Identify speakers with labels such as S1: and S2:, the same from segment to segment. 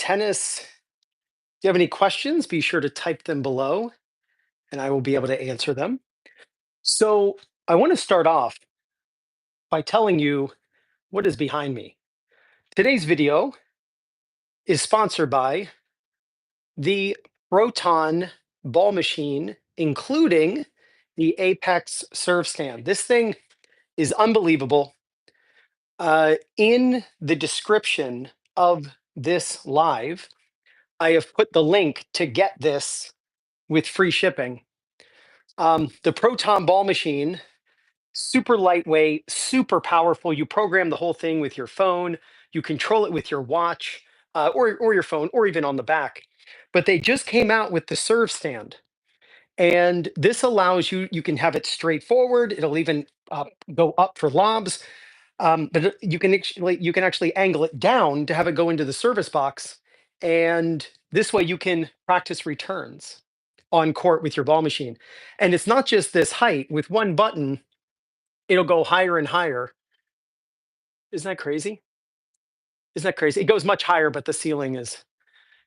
S1: Tennis. If you have any questions, be sure to type them below and I will be able to answer them. So, I want to start off by telling you what is behind me. Today's video is sponsored by the Proton Ball Machine, including the Apex Serve Stand. This thing is unbelievable. In the description of this live, I have put the link to get this with free shipping. The Proton Ball Machine, super lightweight, super powerful. You program the whole thing with your phone. You control it with your watch or your phone or even on the back. But they just came out with the serve stand. And this allows you, you can have it straight forward. It'll even go up for lobs. You can actually angle it down to have it go into the service box. And this way you can practice returns on court with your ball machine. And it's not just this height. With one button, it'll go higher and higher. Isn't that crazy? Isn't that crazy? It goes much higher, but the ceiling is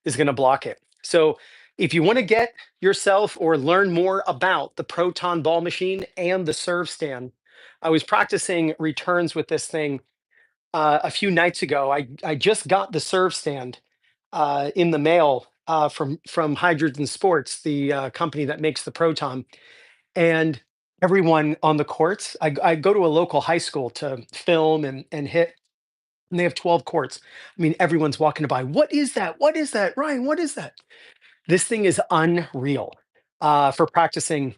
S1: going to block it. So if you want to get yourself or learn more about the Proton Ball Machine and the serve stand, I was practicing returns with this thing a few nights ago. I just got the serve stand in the mail from Hydrogen Sports, the company that makes the Proton, and everyone on the courts. I go to a local high school to film and hit, and they have 12 courts. I mean, everyone's walking by. What is that? What is that, Ryan? What is that? This thing is unreal for practicing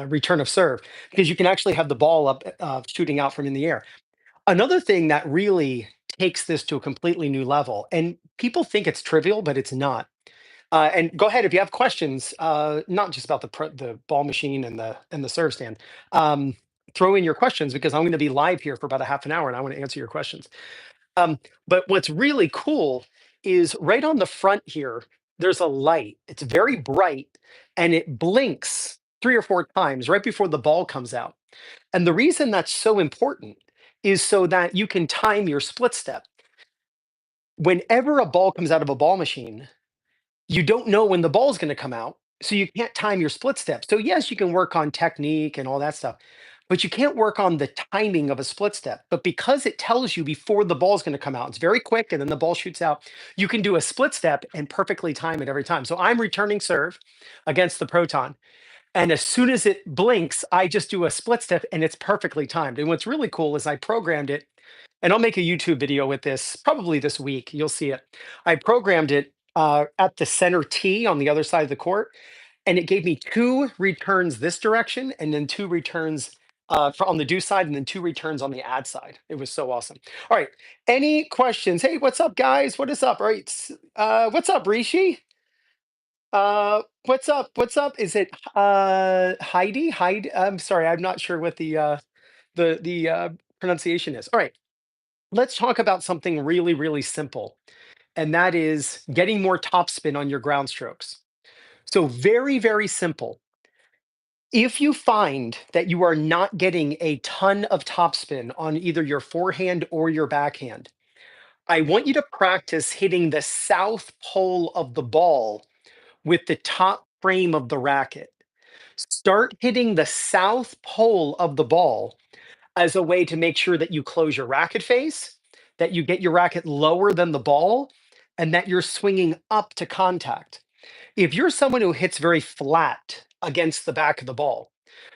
S1: return of serve because you can actually have the ball up shooting out from in the air. Another thing that really takes this to a completely new level, and people think it's trivial, but it's not. And go ahead if you have questions, not just about the ball machine and the serve stand. Throw in your questions because I'm going to be live here for about a half an hour, and I want to answer your questions. But what's really cool is right on the front here. There's a light. It's very bright, and it blinks 3 or 4 times right before the ball comes out. And the reason that's so important is so that you can time your split step. Whenever a ball comes out of a ball machine, you don't know when the ball is going to come out. So you can't time your split step. So, yes, you can work on technique and all that stuff, but you can't work on the timing of a split step. But because it tells you before the ball is going to come out, it's very quick and then the ball shoots out. You can do a split step and perfectly time it every time. So I'm returning serve against the Proton. And as soon as it blinks, I just do a split step and it's perfectly timed. And what's really cool is I programmed it, and I'll make a YouTube video with this probably this week. You'll see it. I programmed it at the center tee on the other side of the court, and it gave me 2 returns this direction and then 2 returns on the do side and then 2 returns on the ad side. It was so awesome. All right. Any questions? Hey, what's up, guys? What is up? All right. What's up, Rishi? What's up? What's up? Is it Heidi? Heidi? I'm sorry, I'm not sure what the pronunciation is. All right, let's talk about something really, really simple, and that is getting more topspin on your ground strokes. So very, very simple. If you find that you are not getting a ton of topspin on either your forehand or your backhand, I want you to practice hitting the south pole of the ball with the top frame of the racket. Start hitting the south pole of the ball as a way to make sure that you close your racket face, that you get your racket lower than the ball, and that you're swinging up to contact. If you're someone who hits very flat against the back of the ball,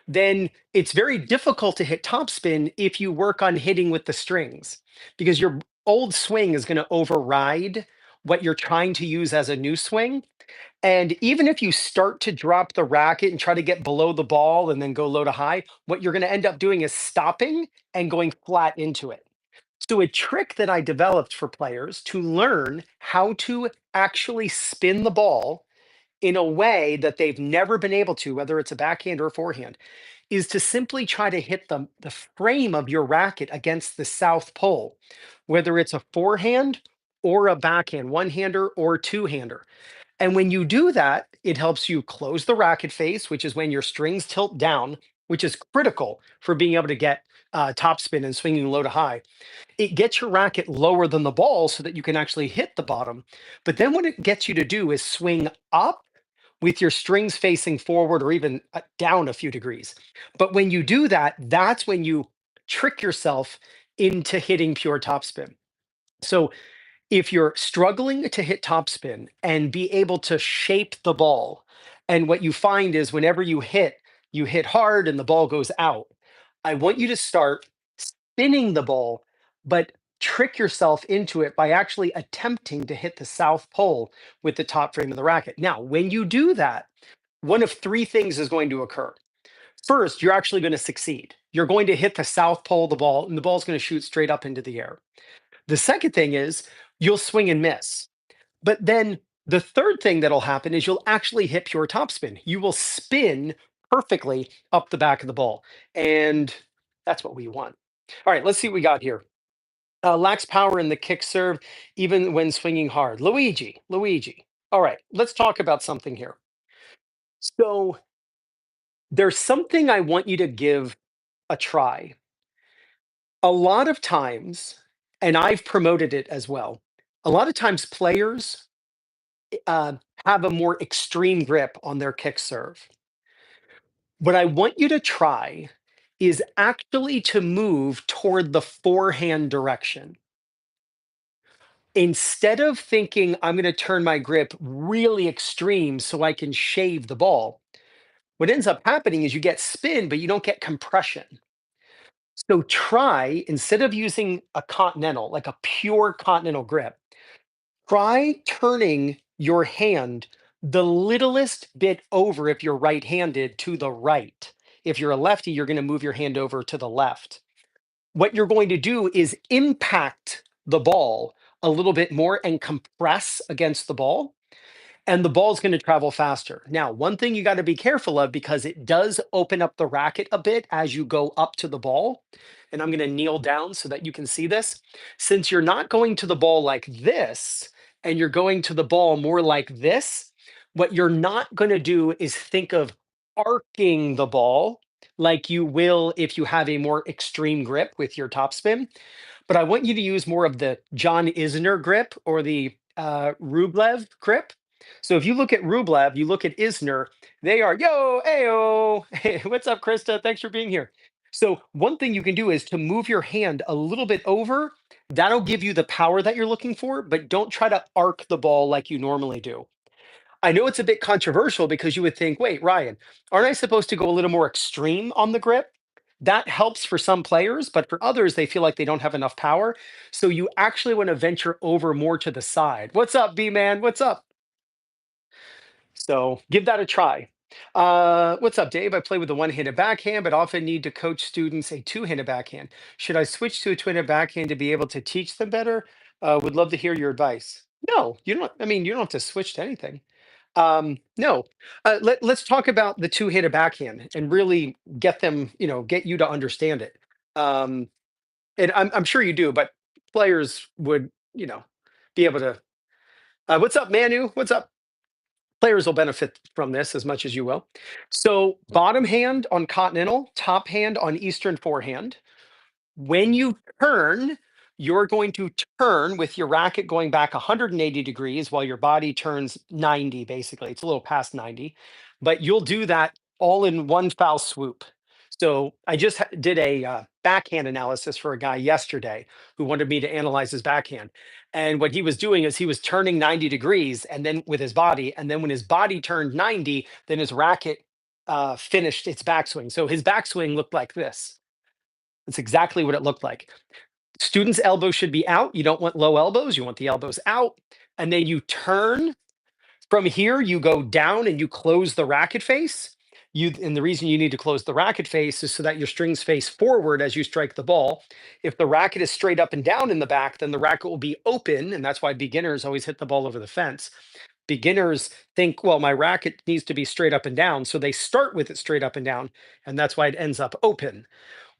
S1: then it's very difficult to hit topspin if you work on hitting with the strings because your old swing is going to override what you're trying to use as a new swing. And even if you start to drop the racket and try to get below the ball and then go low to high, what you're going to end up doing is stopping and going flat into it. So, a trick that I developed for players to learn how to actually spin the ball in a way that they've never been able to, whether it's a backhand or a forehand, is to simply try to hit the frame of your racket against the south pole, whether it's a forehand or a backhand, one hander or two hander. And when you do that, it helps you close the racket face, which is when your strings tilt down, which is critical for being able to get topspin and swinging low to high, it gets your racket lower than the ball so that you can actually hit the bottom. But then what it gets you to do is swing up with your strings facing forward or even down a few degrees. But when you do that, that's when you trick yourself into hitting pure topspin. So if you're struggling to hit topspin and be able to shape the ball, and what you find is whenever you hit hard and the ball goes out, I want you to start spinning the ball, but trick yourself into it by actually attempting to hit the South Pole with the top frame of the racket. Now, when you do that, one of three things is going to occur. First, you're actually going to succeed. You're going to hit the South Pole of the ball, and the ball's going to shoot straight up into the air. The second thing is you'll swing and miss. But then the third thing that'll happen is you'll actually hit pure topspin. You will spin perfectly up the back of the ball. And that's what we want. All right, let's see what we got here. Lacks power in the kick serve, even when swinging hard. Luigi. All right, let's talk about something here. So there's something I want you to give a try. A lot of times, and I've promoted it as well, a lot of times players uh, have a more extreme grip on their kick serve. What I want you to try is actually to move toward the forehand direction. Instead of thinking, I'm going to turn my grip really extreme so I can shave the ball, what ends up happening is you get spin, but you don't get compression. So try, instead of using a continental, like a pure continental grip, try turning your hand the littlest bit over if you're right-handed to the right. If you're a lefty, you're going to move your hand over to the left. What you're going to do is impact the ball a little bit more and compress against the ball, and the ball's going to travel faster. Now, one thing you got to be careful of because it does open up the racket a bit as you go up to the ball. And I'm going to kneel down so that you can see this. Since you're not going to the ball like this, and you're going to the ball more like this, what you're not going to do is think of arcing the ball like you will if you have a more extreme grip with your topspin. But I want you to use more of the John Isner grip or the Rublev grip. So if you look at Rublev, you look at Isner, they are yo, ayo. Hey, what's up, Krista? Thanks for being here. So one thing you can do is to move your hand a little bit over. That'll give you the power that you're looking for, but don't try to arc the ball like you normally do. I know it's a bit controversial because you would think, wait, Ryan, aren't I supposed to go a little more extreme on the grip? That helps for some players, but for others, they feel like they don't have enough power. So you actually want to venture over more to the side. What's up, B man? What's up? So give that a try. What's up, Dave? I play with a one-handed backhand, but often need to coach students a two-handed backhand. Should I switch to a two-handed backhand to be able to teach them better? Would love to hear your advice. No, you don't. I mean, you don't have to switch to anything. No, let's talk about the two-handed backhand and really get them, get you to understand it. Um, and I'm sure you do, but players would, be able to. What's up, Manu? What's up? Players will benefit from this as much as you will. So, bottom hand on continental, top hand on eastern forehand. When you turn, you're going to turn with your racket going back 180 degrees while your body turns 90, basically. It's a little past 90, but you'll do that all in one foul swoop. So I just did a backhand analysis for a guy yesterday who wanted me to analyze his backhand. And what he was doing is he was turning 90 degrees and then with his body. And then when his body turned 90, then his racket finished its backswing. So his backswing looked like this. That's exactly what it looked like. Students' elbows should be out. You don't want low elbows. You want the elbows out. And then you turn from here, you go down and you close the racket face. And the reason you need to close the racket face is so that your strings face forward as you strike the ball. If the racket is straight up and down in the back, then the racket will be open. And that's why beginners always hit the ball over the fence. Beginners think, well, my racket needs to be straight up and down. So they start with it straight up and down. And that's why it ends up open.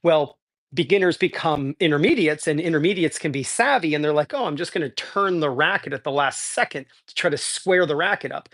S1: Well, beginners become intermediates, and intermediates can be savvy, and they're like, oh, I'm just going to turn the racket at the last second to try to square the racket up.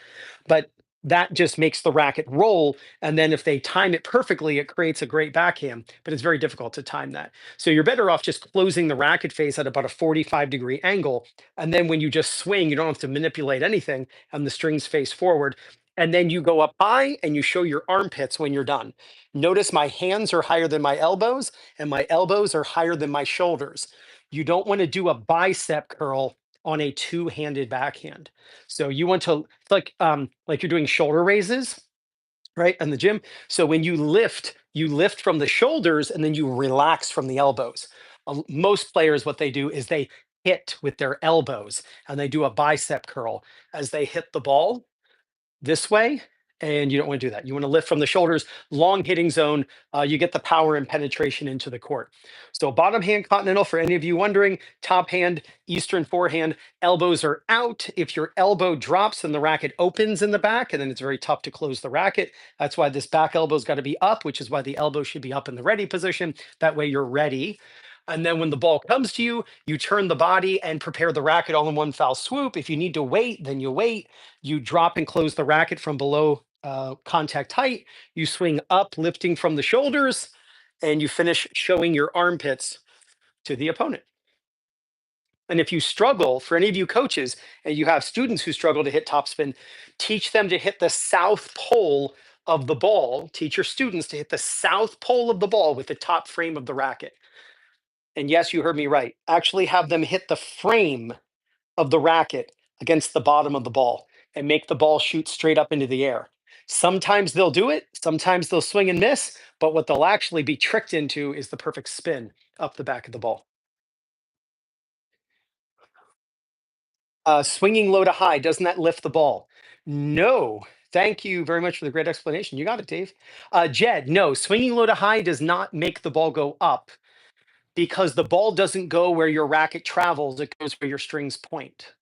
S1: But that just makes the racket roll. And then if they time it perfectly, it creates a great backhand, but it's very difficult to time that. So you're better off just closing the racket face at about a 45-degree angle. And then when you just swing, you don't have to manipulate anything and the strings face forward. And then you go up high and you show your armpits when you're done. Notice my hands are higher than my elbows and my elbows are higher than my shoulders. You don't want to do a bicep curl on a two-handed backhand. So you want to like you're doing shoulder raises, right? In the gym. So when you lift from the shoulders and then you relax from the elbows. Most players, what they do is they hit with their elbows and they do a bicep curl as they hit the ball this way, and you don't want to do that. You want to lift from the shoulders, long hitting zone. You get the power and penetration into the court. So bottom hand continental, for any of you wondering, top hand, Eastern forehand, elbows are out. If your elbow drops, then the racket opens in the back, and then it's very tough to close the racket. That's why this back elbow's got to be up, which is why the elbow should be up in the ready position. That way you're ready. And then when the ball comes to you, you turn the body and prepare the racket all in one foul swoop. If you need to wait, then you wait. You drop and close the racket from below contact height. You swing up, lifting from the shoulders, and you finish showing your armpits to the opponent. And if you struggle, for any of you coaches, and you have students who struggle to hit topspin, teach them to hit the south pole of the ball. Teach your students to hit the south pole of the ball with the top frame of the racket. And yes, you heard me right. Actually have them hit the frame of the racket against the bottom of the ball and make the ball shoot straight up into the air. Sometimes they'll do it, sometimes they'll swing and miss, but what they'll actually be tricked into is the perfect spin up the back of the ball. Swinging low to high, doesn't that lift the ball? No. Thank you very much for the great explanation. You got it, Dave. Jed, no, swinging low to high does not make the ball go up because the ball doesn't go where your racket travels, it goes where your strings point.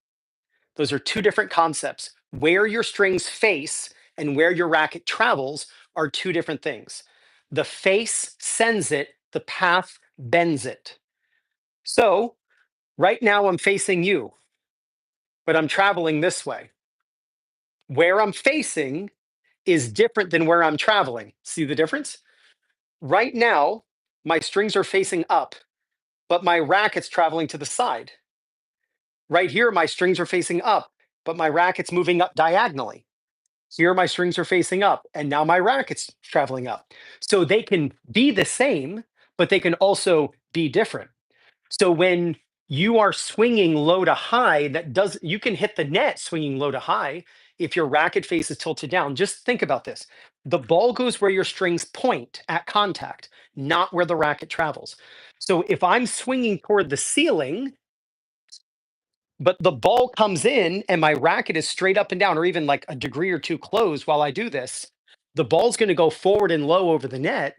S1: Those are two different concepts. Where your strings face and where your racket travels are two different things. The face sends it, the path bends it. So right now I'm facing you, but I'm traveling this way. Where I'm facing is different than where I'm traveling. See the difference? Right now, my strings are facing up, but my racket's traveling to the side. Right here, my strings are facing up, but my racket's moving up diagonally. Here, my strings are facing up, and now my racket's traveling up. So they can be the same, but they can also be different. So when you are swinging low to high, you can hit the net swinging low to high if your racket face is tilted down. Just think about this. The ball goes where your strings point at contact, not where the racket travels. So if I'm swinging toward the ceiling, but the ball comes in and my racket is straight up and down, or even like a degree or two closed while I do this, the ball's going to go forward and low over the net,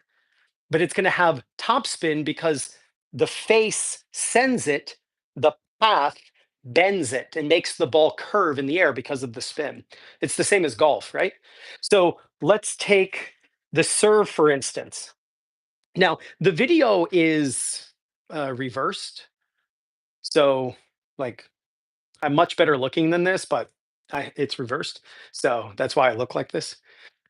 S1: but it's going to have topspin because the face sends it, the path bends it and makes the ball curve in the air because of the spin. It's the same as golf, right? So let's take the serve, for instance. Now, the video is reversed. So, like, I'm much better looking than this, but it's reversed. So that's why I look like this.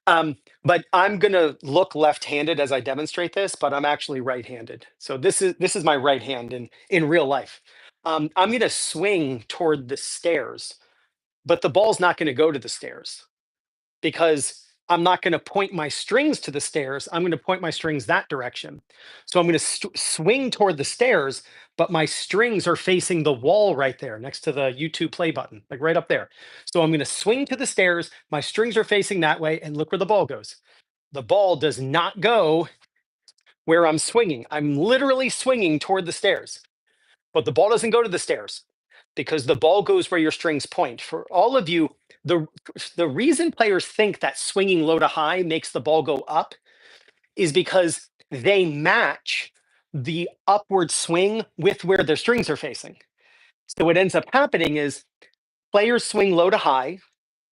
S1: But I'm gonna look left-handed as I demonstrate this, but I'm actually right-handed. So this is my right hand in real life. I'm gonna swing toward the stairs, but the ball's not gonna go to the stairs because I'm not going to point my strings to the stairs. I'm going to point my strings that direction. So I'm going to swing toward the stairs, but my strings are facing the wall right there next to the YouTube play button, like right up there. So I'm going to swing to the stairs. My strings are facing that way. And look where the ball goes. The ball does not go where I'm swinging. I'm literally swinging toward the stairs, but the ball doesn't go to the stairs because the ball goes where your strings point. For all of you, the the reason players think that swinging low to high makes the ball go up is because they match the upward swing with where their strings are facing. So what ends up happening is players swing low to high,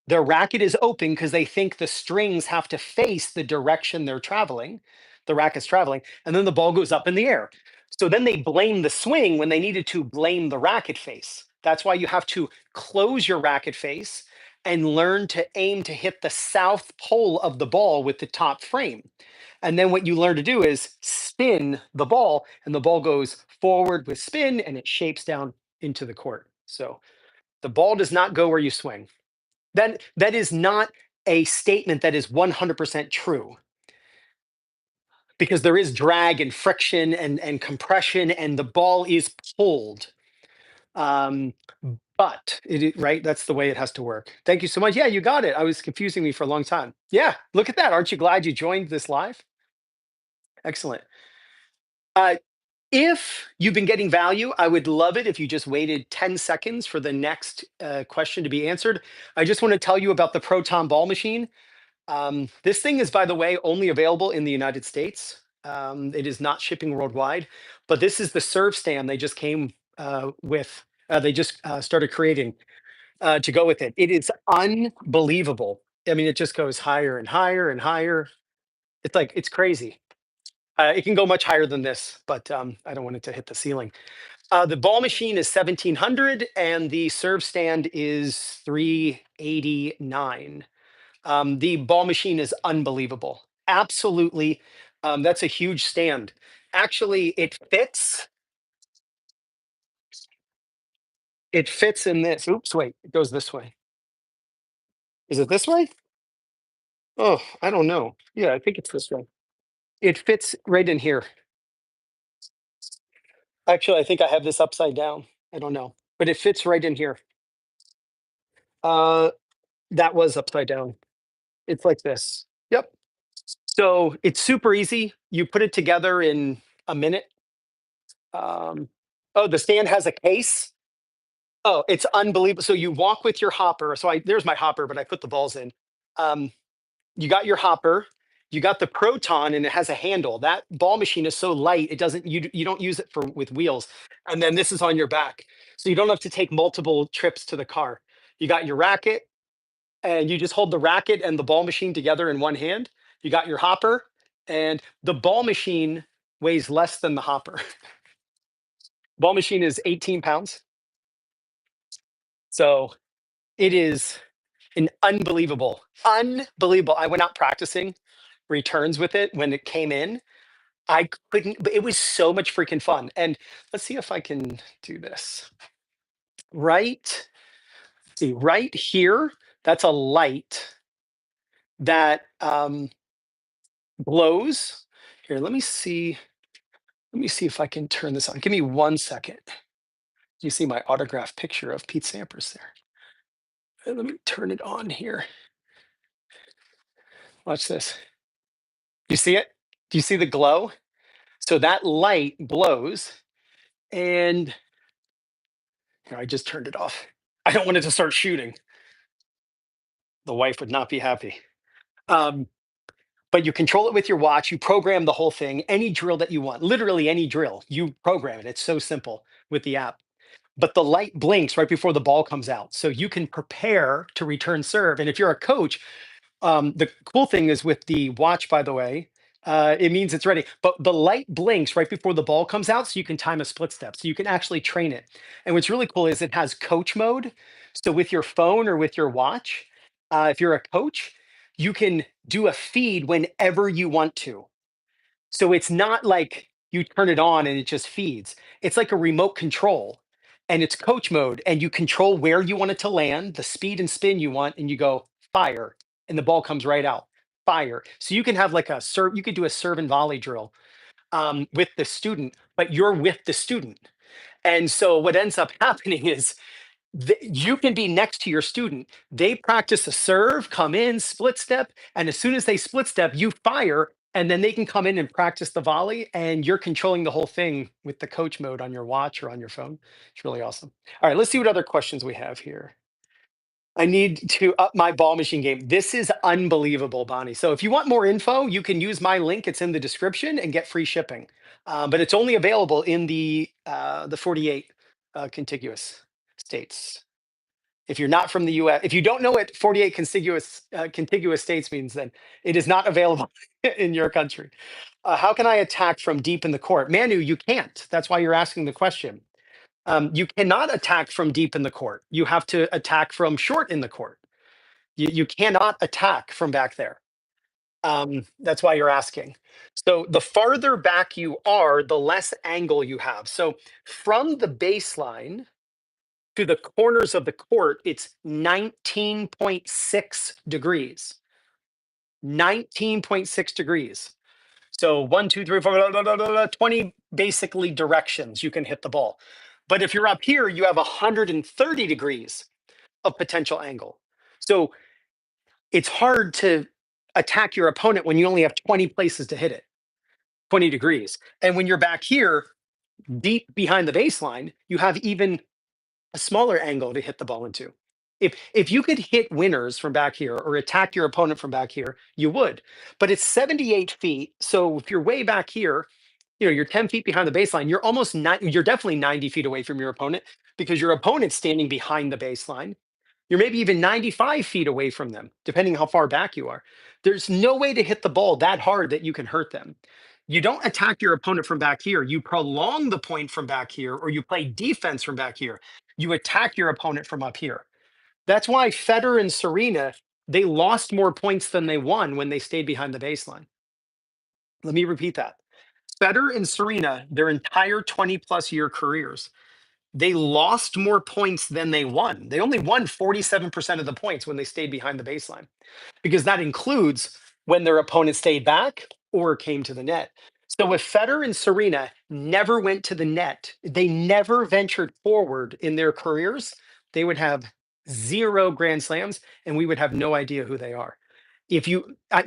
S1: their racket is open because they think the strings have to face the direction they're traveling, the racket's traveling, and then the ball goes up in the air. So then they blame the swing when they needed to blame the racket face. That's why you have to close your racket face and learn to aim to hit the south pole of the ball with the top frame. And then what you learn to do is spin the ball, and the ball goes forward with spin and it shapes down into the court. So the ball does not go where you swing. That is not a statement that is 100% true, because there is drag and friction and compression, and the ball is pulled. Um, but right, that's the way it has to work. Thank you so much. Yeah, you got it. I was confusing me for a long time. Yeah, look at that. Aren't you glad you joined this live? Excellent. Uh, if you've been getting value, I would love it if you just waited 10 seconds for the next question to be answered. I just want to tell you about the Proton Ball Machine. This thing is, by the way, only available in the United States. It is not shipping worldwide, but this is the serve stand they just came with. They just started creating to go with it. It is unbelievable. I mean, it just goes higher and higher and higher. It's like, it's crazy. It can go much higher than this, but I don't want it to hit the ceiling. The ball machine is 1700 and the serve stand is 389. The ball machine is unbelievable. Absolutely. That's a huge stand. Actually, it fits in this. Oops, wait, it goes this way. Is it this way? Oh, I don't know. Yeah, I think it's this way. It fits right in here. Actually, I think I have this upside down. I don't know, but it fits right in here. Uh, that was upside down. It's like this. Yep. So it's super easy. You put it together in a minute. Um, oh, the stand has a case. Oh, it's unbelievable. So you walk with your hopper. So there's my hopper, but I put the balls in. Um, you got your hopper, you got the Proton, and it has a handle. That ball machine is so light, it doesn't you don't use it for with wheels. And then this is on your back, so you don't have to take multiple trips to the car. You got your racket, and you just hold the racket and the ball machine together in one hand. You got your hopper, and the ball machine weighs less than the hopper. Ball machine is 18 pounds, so it is an unbelievable. I went out practicing returns with it when it came in. I couldn't, but it was so much freaking fun. And let's see if I can do this. Right, see, right here, that's a light that glows. Here, let me see. Let me see if I can turn this on. Give me 1 second. You see my autographed picture of Pete Sampras there. Let me turn it on here. Watch this. You see it? Do you see the glow? So that light glows, and here, I just turned it off. I don't want it to start shooting. The wife would not be happy. Um, but you control it with your watch. You program the whole thing, any drill that you want, literally any drill. You program it. It's so simple with the app. But the light blinks right before the ball comes out. So you can prepare to return serve. And if you're a coach, the cool thing is with the watch, by the way, it means it's ready. But the light blinks right before the ball comes out, so you can time a split step. So you can actually train it. And what's really cool is it has coach mode. So with your phone or with your watch, if you're a coach, you can do a feed whenever you want to. So it's not like you turn it on and it just feeds. It's like a remote control, and it's coach mode, and you control where you want it to land, the speed and spin you want, and you go fire, and the ball comes right out. Fire. So you can have like a serve, you could do a serve and volley drill with the student, but you're with the student. And so what ends up happening is you can be next to your student. They practice a serve, come in, split step, and as soon as they split step, you fire, and then they can come in and practice the volley, and you're controlling the whole thing with the coach mode on your watch or on your phone. It's really awesome. All right, let's see what other questions we have here. I need to up my ball machine game. This is unbelievable, Bonnie. So if you want more info, you can use my link. It's in the description and get free shipping. But it's only available in the 48 contiguous states. If you're not from the US, if you don't know what 48 contiguous states means, then it is not available in your country. How can I attack from deep in the court? Manu, you can't. That's why you're asking the question. You cannot attack from deep in the court. You have to attack from short in the court. You cannot attack from back there. That's why you're asking. So the farther back you are, the less angle you have. So from the baseline to the corners of the court, it's 19.6 degrees. 19.6 degrees. So one, two, three, four, 20 basically directions you can hit the ball. But if you're up here, you have 130 degrees of potential angle. So it's hard to attack your opponent when you only have 20 places to hit it, 20 degrees. And when you're back here, deep behind the baseline, you have even a smaller angle to hit the ball into. If you could hit winners from back here or attack your opponent from back here, you would. But it's 78 feet. So if you're way back here, you're 10 feet behind the baseline. You're definitely 90 feet away from your opponent because your opponent's standing behind the baseline. You're maybe even 95 feet away from them, depending how far back you are. There's no way to hit the ball that hard that you can hurt them. You don't attack your opponent from back here. You prolong the point from back here, or you play defense from back here. You attack your opponent from up here. That's why Federer and Serena, they lost more points than they won when they stayed behind the baseline. Let me repeat that. Federer and Serena, their entire 20 plus year careers, they lost more points than they won. They only won 47% of the points when they stayed behind the baseline, because that includes when their opponent stayed back or came to the net. So if Federer and Serena never went to the net, they never ventured forward in their careers, they would have zero Grand Slams and we would have no idea who they are.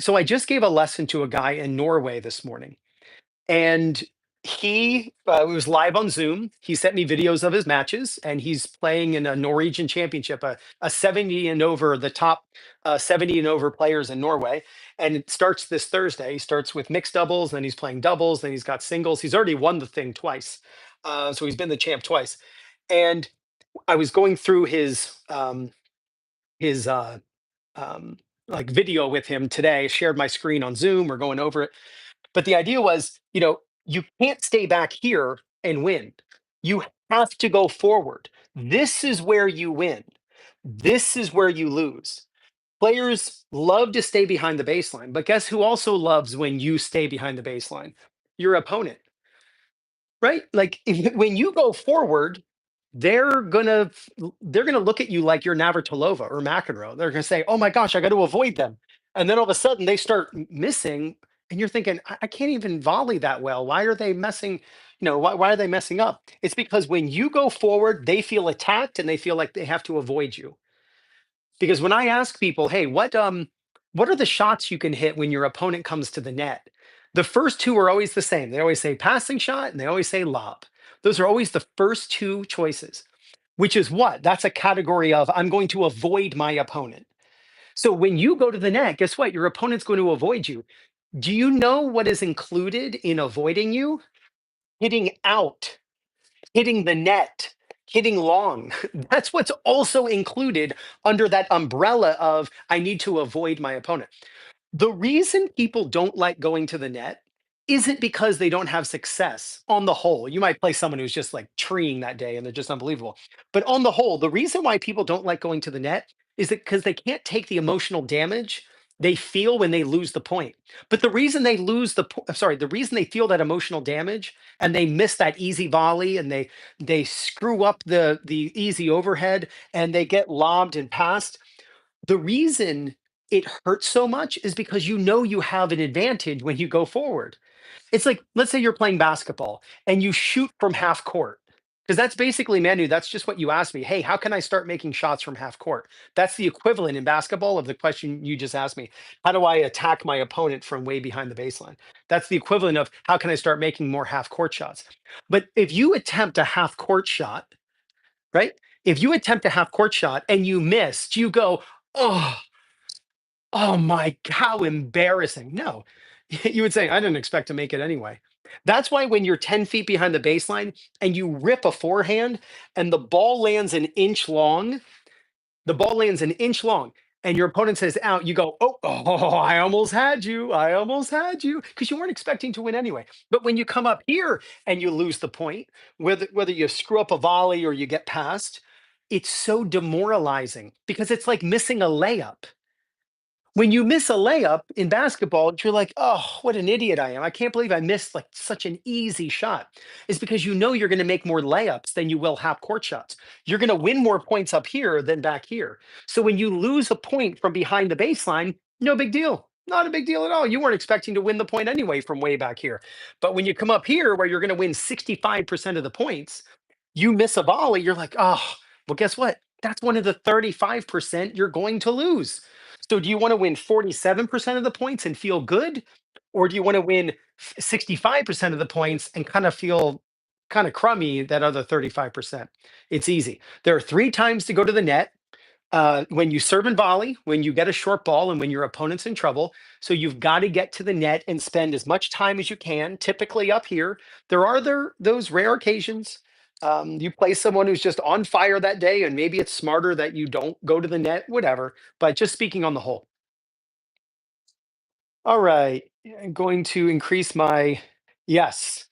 S1: So I just gave a lesson to a guy in Norway this morning, and he it was live on Zoom. He sent me videos of his matches, and he's playing in a Norwegian championship, a 70 and over, the top 70 and over players in Norway. And it starts this Thursday. He starts with mixed doubles, then he's playing doubles, then he's got singles. He's already won the thing twice. So he's been the champ twice. And I was going through his like video with him today, shared my screen on Zoom, we're going over it. But the idea was, you can't stay back here and win. You have to go forward. This is where you win. This is where you lose. Players love to stay behind the baseline, but guess who also loves when you stay behind the baseline? Your opponent, right? Like when you go forward, they're gonna they're gonna look at you like you're Navratilova or McEnroe. They're gonna say, "Oh my gosh, I got to avoid them," and then all of a sudden they start missing, and you're thinking, I can't even volley that well. Why are they messing? Why are they messing up? It's because when you go forward, they feel attacked and they feel like they have to avoid you. Because when I ask people, "Hey, what are the shots you can hit when your opponent comes to the net?" The first two are always the same. They always say passing shot and they always say lob. Those are always the first two choices, which is what? That's a category of I'm going to avoid my opponent. So when you go to the net, guess what? Your opponent's going to avoid you. Do you know what is included in avoiding you? Hitting out, hitting the net, hitting long. That's what's also included under that umbrella of I need to avoid my opponent. The reason people don't like going to the net isn't because they don't have success on the whole. You might play someone who's just like treeing that day and they're just unbelievable. But on the whole, the reason why people don't like going to the net is that because they can't take the emotional damage they feel when they lose the point. But the reason they the reason they feel that emotional damage and they miss that easy volley and they screw up the easy overhead and they get lobbed and passed, the reason it hurts so much is because you have an advantage when you go forward. It's like, let's say you're playing basketball and you shoot from half court. Because that's basically, Manu, that's just what you asked me. Hey, how can I start making shots from half court? That's the equivalent in basketball of the question you just asked me. How do I attack my opponent from way behind the baseline? That's the equivalent of how can I start making more half court shots? But if you attempt a half court shot, right? If you attempt a half court shot and you missed, you go, oh, oh my, how embarrassing. No, you would say, I didn't expect to make it anyway. That's why when you're 10 feet behind the baseline and you rip a forehand and the ball lands an inch long, the ball lands an inch long and your opponent says out, you go, oh, I almost had you. I almost had you because you weren't expecting to win anyway. But when you come up here and you lose the point, whether you screw up a volley or you get past, it's so demoralizing because it's like missing a layup. When you miss a layup in basketball, you're like, oh, what an idiot I am. I can't believe I missed like such an easy shot. It's because you know you're going to make more layups than you will half court shots. You're going to win more points up here than back here. So when you lose a point from behind the baseline, no big deal. Not a big deal at all. You weren't expecting to win the point anyway from way back here. But when you come up here where you're going to win 65% of the points, you miss a volley, you're like, oh, well, guess what? That's one of the 35% you're going to lose. So do you want to win 47% of the points and feel good? Or do you want to win 65% of the points and kind of feel kind of crummy that other 35%? It's easy. There are three times to go to the net, when you serve and volley, when you get a short ball, and when your opponent's in trouble. So you've got to get to the net and spend as much time as you can, typically up here. Those rare occasions. You play someone who's just on fire that day, and maybe it's smarter that you don't go to the net, whatever. But just speaking on the whole. All right. I'm going to increase my yes,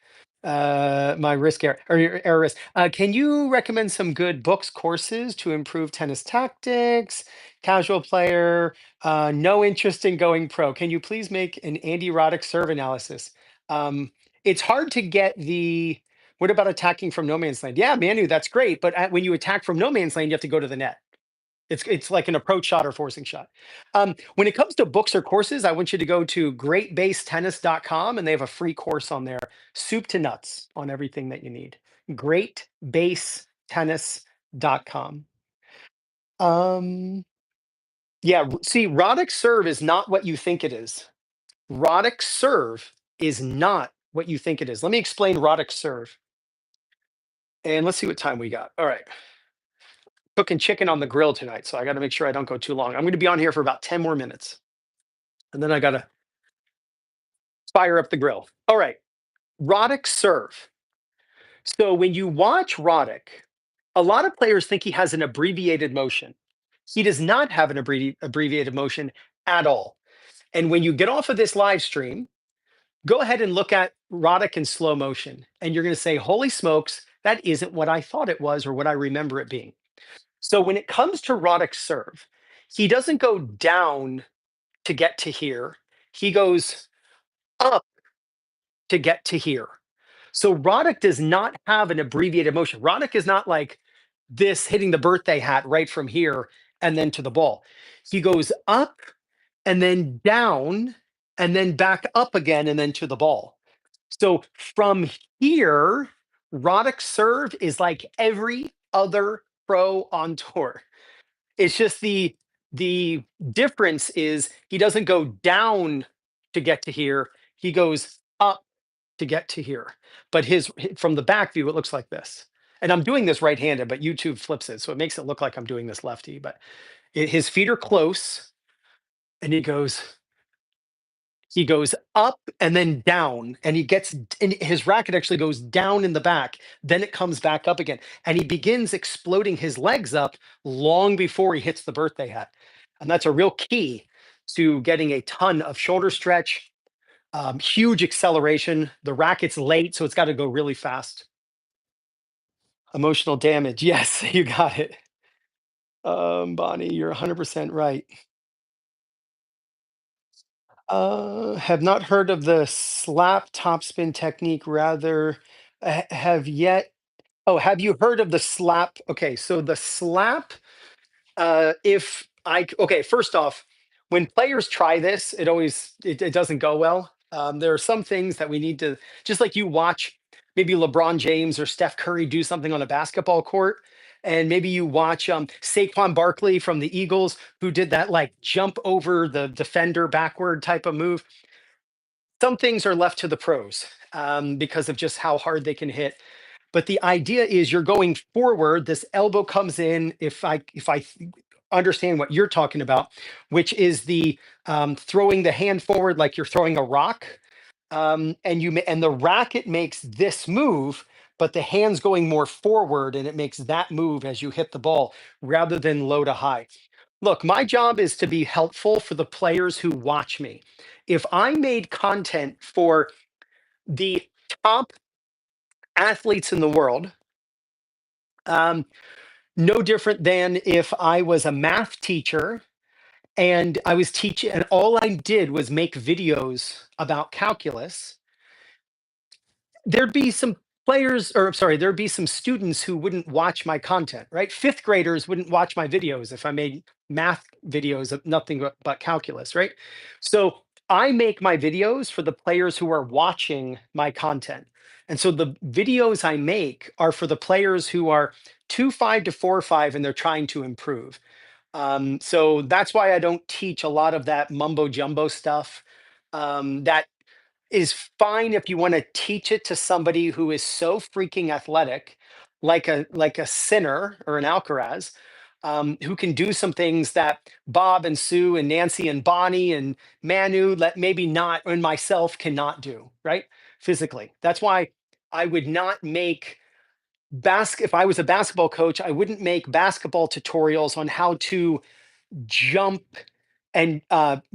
S1: my risk error or your error risk. Can you recommend some good books, courses to improve tennis tactics? Casual player, no interest in going pro. Can you please make an Andy Roddick serve analysis? Um, it's hard to get the. What about attacking from no man's land? Yeah, Manu, that's great. But when you attack from no man's land, you have to go to the net. It's like an approach shot or forcing shot. When it comes to books or courses, I want you to go to greatbasetennis.com, and they have a free course on there, soup to nuts on everything that you need. Greatbasetennis.com. Um, yeah, see, Roddick's serve is not what you think it is. Roddick's serve is not what you think it is. Let me explain Roddick's serve. And let's see what time we got. All right. Cooking chicken on the grill tonight, so I got to make sure I don't go too long. I'm going to be on here for about 10 more minutes, and then I got to fire up the grill. All right, Roddick serve. So when you watch Roddick, a lot of players think he has an abbreviated motion. He does not have an abbreviated motion at all. And when you get off of this live stream, go ahead and look at Roddick in slow motion, and you're going to say, "Holy smokes, that isn't what I thought it was or what I remember it being." So when it comes to Roddick's serve, he doesn't go down to get to here. He goes up to get to here. So Roddick does not have an abbreviated motion. Roddick is not like this hitting the birthday hat right from here and then to the ball. He goes up and then down and then back up again and then to the ball. So from here, Roddick's serve is like every other pro on tour. It's just the difference is he doesn't go down to get to here. He goes up to get to here. But from the back view, it looks like this. And I'm doing this right-handed, but YouTube flips it, so it makes it look like I'm doing this lefty. But his feet are close, and he goes up and then down, and and his racket actually goes down in the back, then it comes back up again, and he begins exploding his legs up long before he hits the birthday hat. And that's a real key to getting a ton of shoulder stretch, huge acceleration. The racket's late, so it's got to go really fast. Emotional damage. Yes, you got it. Bonnie, you're 100% right. Have not heard of the slap topspin technique. Rather, have yet. Oh, have you heard of the slap? Okay, so the slap, if I okay, first off, when players try this, it doesn't go well. There are some things that we need to, just like you watch maybe LeBron James or Steph Curry do something on a basketball court, and maybe you watch Saquon Barkley from the Eagles who did that like jump over the defender backward type of move. Some things are left to the pros, because of just how hard they can hit. But the idea is you're going forward. This elbow comes in. If I understand what you're talking about, which is the throwing the hand forward like you're throwing a rock, and the racket makes this move, but the hand's going more forward, and it makes that move as you hit the ball rather than low to high. Look, my job is to be helpful for the players who watch me. If I made content for the top athletes in the world, um, No different than if I was a math teacher and I was teaching, and all I did was make videos about calculus. There'd be some players, or sorry, there'd be some students who wouldn't watch my content, right? Fifth graders wouldn't watch my videos if I made math videos of nothing but calculus, right? So I make my videos for the players who are watching my content. And so the videos I make are for the players who are 2.5 to 4.5 and they're trying to improve. So that's why I don't teach a lot of that mumbo jumbo stuff. That is fine if you want to teach it to somebody who is so freaking athletic, like a Sinner or an Alcaraz, who can do some things that Bob and Sue and Nancy and Bonnie and Manu, let maybe not, and myself cannot do, right? Physically. That's why I would not make if I was a basketball coach, I wouldn't make basketball tutorials on how to jump and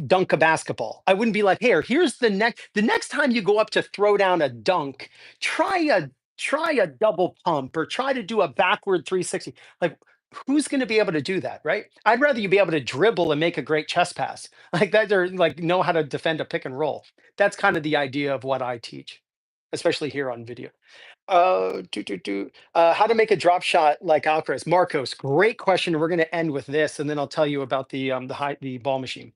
S1: dunk a basketball. I wouldn't be like, here, here's the next time you go up to throw down a dunk, try a try a double pump or try to do a backward 360. Like, who's going to be able to do that, right? I'd rather you be able to dribble and make a great chest pass like that, or like know how to defend a pick and roll. That's kind of the idea of what I teach, especially here on video. How to make a drop shot like Alcaraz. Marcos, great question. We're going to end with this, and then I'll tell you about the ball machine.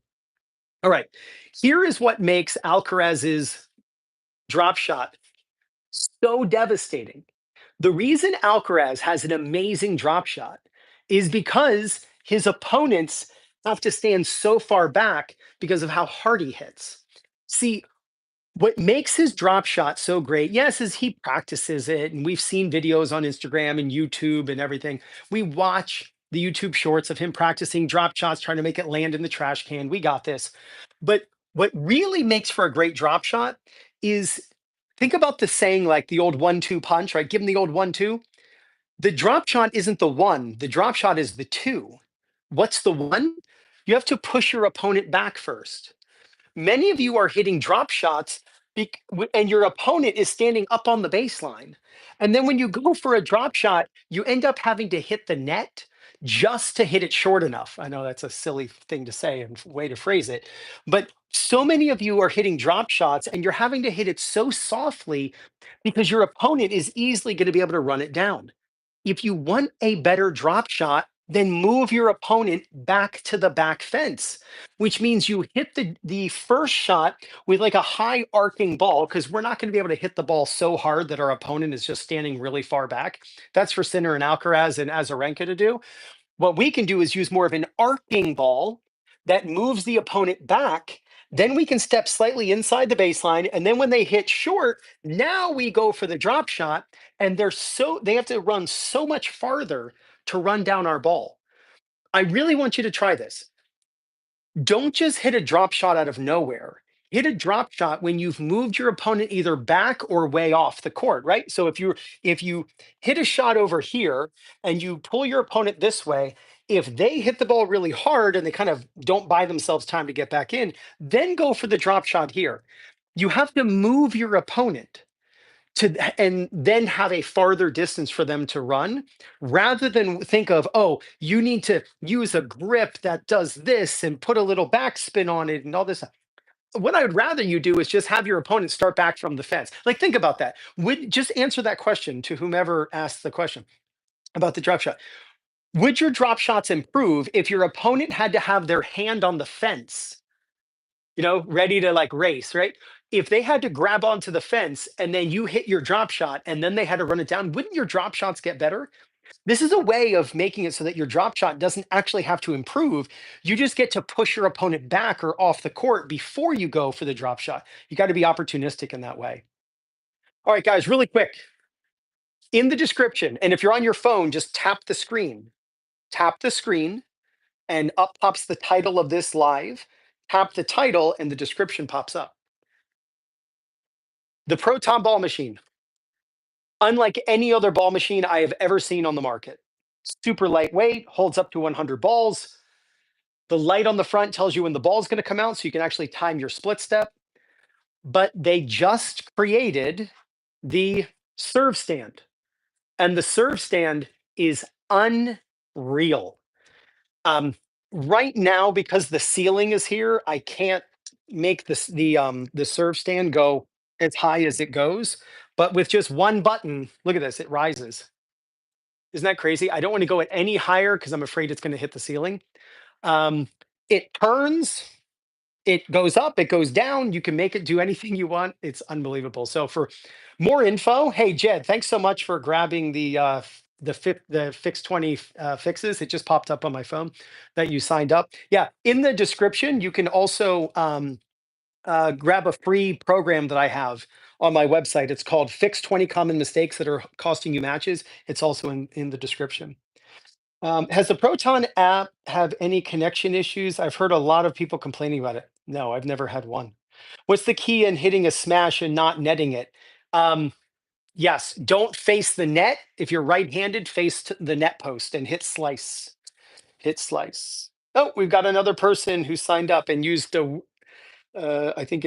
S1: All right, here is what makes Alcaraz's drop shot so devastating. The reason Alcaraz has an amazing drop shot is because his opponents have to stand so far back because of how hard he hits. See, what makes his drop shot so great, yes, is he practices it. And we've seen videos on Instagram and YouTube and everything. We watch the YouTube shorts of him practicing drop shots, trying to make it land in the trash can. We got this. But what really makes for a great drop shot is, think about the saying, like the old 1-2 punch, right? Give him the old 1-2. The drop shot isn't the one, the drop shot is the two. What's the one? You have to push your opponent back first. Many of you are hitting drop shots and your opponent is standing up on the baseline. And then when you go for a drop shot, you end up having to hit the net just to hit it short enough. I know that's a silly thing to say and way to phrase it, but so many of you are hitting drop shots and you're having to hit it so softly because your opponent is easily going to be able to run it down. If you want a better drop shot, then move your opponent back to the back fence, which means you hit the first shot with like a high arcing ball, because we're not going to be able to hit the ball so hard that our opponent is just standing really far back. That's for Sinner and Alcaraz and Azarenka to do. What we can do is use more of an arcing ball that moves the opponent back. Then we can step slightly inside the baseline. And then when they hit short, now we go for the drop shot. And they have to run so much farther to run down our ball. I really want you to try this. Don't just hit a drop shot out of nowhere. Hit a drop shot when you've moved your opponent either back or way off the court, right? So if you hit a shot over here and you pull your opponent this way, if they hit the ball really hard and they kind of don't buy themselves time to get back in, then go for the drop shot here. You have to move your opponent and then have a farther distance for them to run, rather than think of, oh, you need to use a grip that does this and put a little backspin on it and all this. What I would rather you do is just have your opponent start back from the fence. Like, think about that. Would just answer that question to whomever asked the question about the drop shot. Would your drop shots improve if your opponent had to have their hand on the fence, ready to like race, right? If they had to grab onto the fence and then you hit your drop shot and then they had to run it down, wouldn't your drop shots get better? This is a way of making it so that your drop shot doesn't actually have to improve. You just get to push your opponent back or off the court before you go for the drop shot. You got to be opportunistic in that way. All right, guys, really quick. In the description, and if you're on your phone, just tap the screen. Tap the screen, and up pops the title of this live. Tap the title, and the description pops up. The Proton Ball Machine, unlike any other ball machine I have ever seen on the market. Super lightweight, holds up to 100 balls. The light on the front tells you when the ball is going to come out, so you can actually time your split step. But they just created the serve stand, and the serve stand is unbelievable. real. Um, right now, because the ceiling is here, I can't make the serve stand go as high as it goes. But with just one button, look at this, it rises. Isn't that crazy? I don't want to go any higher because I'm afraid it's going to hit the ceiling. Um, it turns, it goes up, it goes down. You can make it do anything you want. It's unbelievable. So for more info, hey Jed, thanks so much for grabbing the fix 20 fixes. It just popped up on my phone that you signed up. Yeah, in the description, you can also grab a free program that I have on my website. It's called Fix 20 Common Mistakes That Are Costing You Matches. It's also in the description. Has the Proton app have any connection issues? I've heard a lot of people complaining about it. No, I've never had one. What's the key in hitting a smash and not netting it? Um, yes, don't face the net. If you're right-handed, face the net post and hit slice. Hit slice. Oh, we've got another person who signed up and used the I think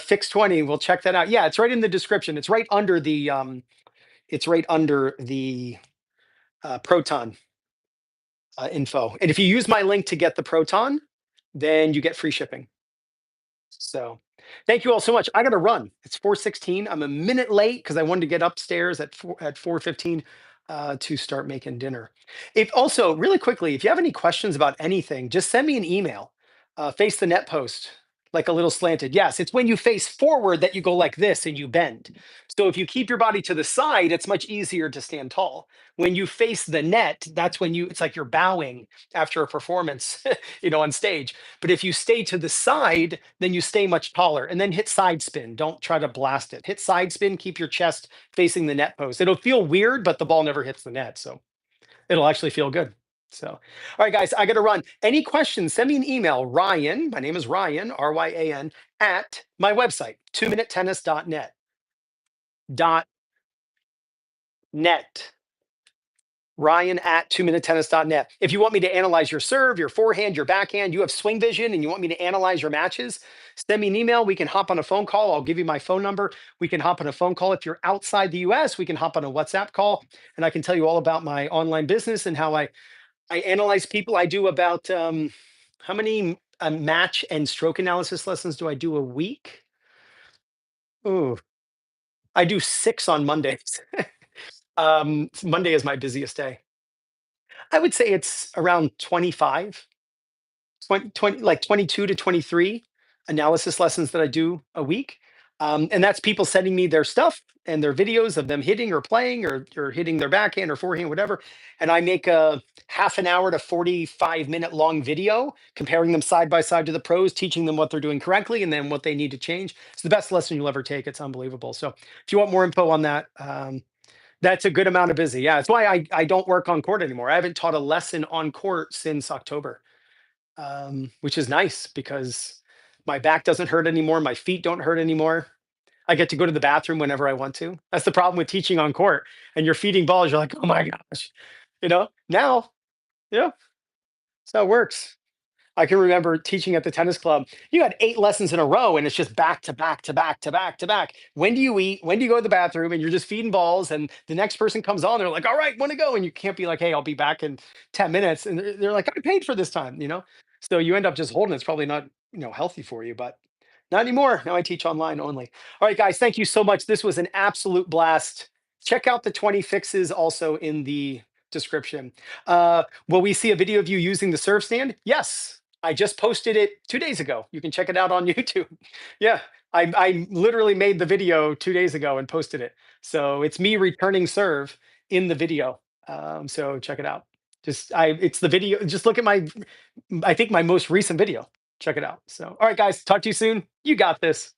S1: Fix 20. We'll check that out. Yeah, it's right in the description. It's right under the Proton info. And if you use my link to get the Proton, then you get free shipping. So thank you all so much. I got to run. It's 4:16. I'm a minute late because I wanted to get upstairs at 4:15 to start making dinner. If also really quickly, if you have any questions about anything, just send me an email. Face the net post like a little slanted. Yes, it's when you face forward that you go like this and you bend. So if you keep your body to the side, it's much easier to stand tall. When you face the net, that's when it's like you're bowing after a performance, on stage. But if you stay to the side, then you stay much taller. And then hit side spin. Don't try to blast it. Hit side spin, keep your chest facing the net post. It'll feel weird, but the ball never hits the net. So it'll actually feel good. So, all right, guys, I got to run. Any questions, send me an email, Ryan. My name is Ryan, Ryan, at my website, 2minutetennis.net. .net. Ryan at 2minutetennis.net. If you want me to analyze your serve, your forehand, your backhand, you have swing vision, and you want me to analyze your matches, send me an email. We can hop on a phone call. I'll give you my phone number. We can hop on a phone call. If you're outside the US, we can hop on a WhatsApp call, and I can tell you all about my online business and how I analyze people. I do about how many match and stroke analysis lessons do I do a week? Ooh, I do 6 on Mondays. Monday is my busiest day. I would say it's around 25, 20, like 22 to 23 analysis lessons that I do a week. And that's people sending me their stuff and their videos of them hitting or playing or hitting their backhand or forehand, whatever. And I make a half an hour to 45-minute long video comparing them side by side to the pros, teaching them what they're doing correctly and then what they need to change. It's the best lesson you'll ever take. It's unbelievable. So if you want more info on that, that's a good amount of busy. Yeah, that's why I don't work on court anymore. I haven't taught a lesson on court since October, which is nice because my back doesn't hurt anymore. My feet don't hurt anymore. I get to go to the bathroom whenever I want to. That's the problem with teaching on court. And you're feeding balls. You're like, oh my gosh, now, yeah, that's how it works. I can remember teaching at the tennis club. You had 8 lessons in a row, and it's just back to back to back to back to back. When do you eat? When do you go to the bathroom? And you're just feeding balls, and the next person comes on. They're like, "All right, want to go?" And you can't be like, "Hey, I'll be back in 10 minutes." And they're like, "I paid for this time." So you end up just holding. It's probably not healthy for you, but not anymore. Now I teach online only. All right, guys, thank you so much. This was an absolute blast. Check out the 20 fixes also in the description. Will we see a video of you using the serve stand? Yes. I just posted it 2 days ago. You can check it out on YouTube. Yeah, I literally made the video 2 days ago and posted it. So it's me returning serve in the video. So check it out. It's the video. Just look at I think my most recent video. Check it out. So, all right, guys, talk to you soon. You got this.